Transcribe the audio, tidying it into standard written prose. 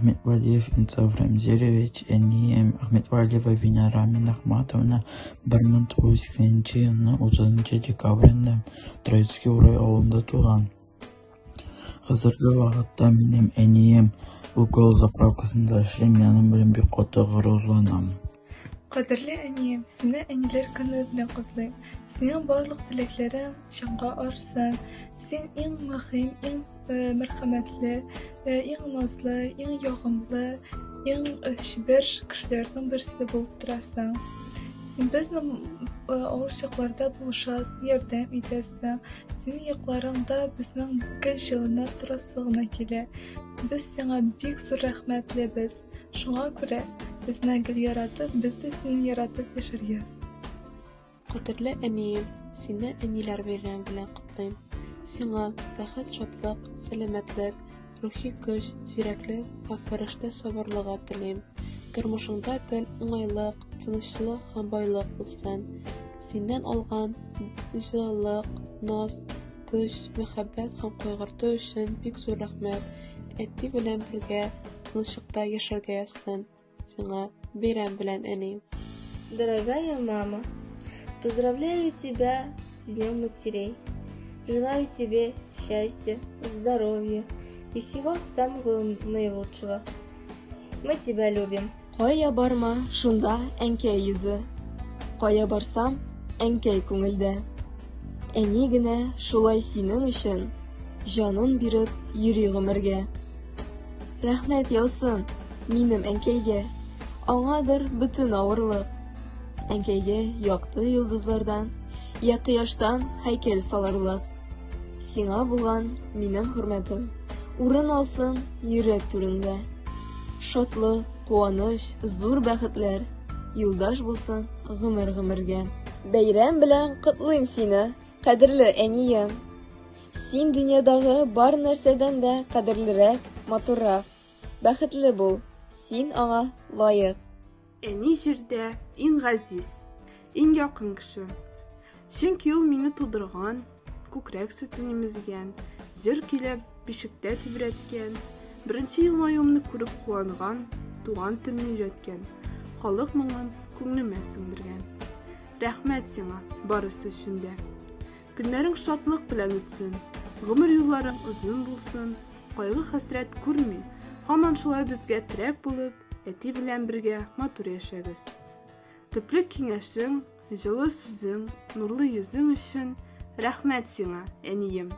Ахмед Валиев Инсаф Рамзелевич, әнием Ахмед Валиева Винара Минахматовна 1980 елның 30 декабрендә Троицкий урай авылында туган. Хәзерге вакытта минем әнием укол заправкасында эшли, аның белән бик каты горурланам. Кадерле әнием, сине әниләр көне белән котлыйм. Синең барлык теләкләрең чынга ашсын. Син иң мөһим, иң мәрхәмәтле, иң назлы, иң ягымлы, иң чибәр кешеләрнең берсе булып торасың. Син безнең авыр чакларда булышасың, ярдәм итәсең. Синең якларыңда безнең гел җылына торасы гына килә. Без сиңа бик зур рәхмәтлебез. Шуңа күрә безне гел яратып, без дә сине яратып яшәргез. Кадерле әнием, сине әниләр бәйрәме белән котлыйм. Сиңа бәхет, шатлык, сәламәтлек, рухи көч, зирәклек һәм фәрештә сабырлыгы телим. Тормышыңда гел уңайлык, тынычлык һәм байлык булсын. Синнән алган җылылык, наз, көч, мәхәббәт һәм кайгырту өчен бик зур рәхмәт. Әти белән бергә тынычлыкта яшәргә язсын. Сиңа бәйрәм белән әнием. Дорогая мама, поздравляю тебя с Днем Матерей. Желаю тебе счастья, здоровья и всего самого наилучшего. Мы тебя любим. Кая барма, шунда әнкәй йөзе. Кая барсам, әнкәй күңелдә. Әни генә шулай синең өчен җанын биреп йөри гомергә. Рәхмәт яусын минем әнкәйгә. Аңадыр бөтен авырлык. Әнкәйгә якты йолдызлардан, я кояштан һәйкәл салырлык. Сиңа булган минем хөрмәтем урын алсын йөрәк түрендә. Шатлык, куаныч, зур бәхетләр юлдаш булсын гомергә. Бәйрәм белән котлыйм сине, кадерле әнием. Син дөньядагы бар нәрсәдән дә кадерлерәк, матуррак. Бәхетле бул, син аңа лаек. Әни җирдә иң газиз, иң якын кеше. Чөнки ул мине тудырган, күкрәк сөтен имезгән, җыр көйләп бишектә тибрәткән, беренче елмаюымны күреп куанган, туган телне өйрәткән, халык моңын күңелемә сеңдергән. Рәхмәт сиңа барысы өчен дә. Көннәрең шатлык белән үтсен, гомер юлларың озын булсын, кайгы-хәсрәт күрми, һаман шулай безгә терәк булып, әти белән бергә матур яшәгез. Төпле киңәшең, җылы сүзең, нурлы йөзең өчен рәхмәт сиңа, әнием.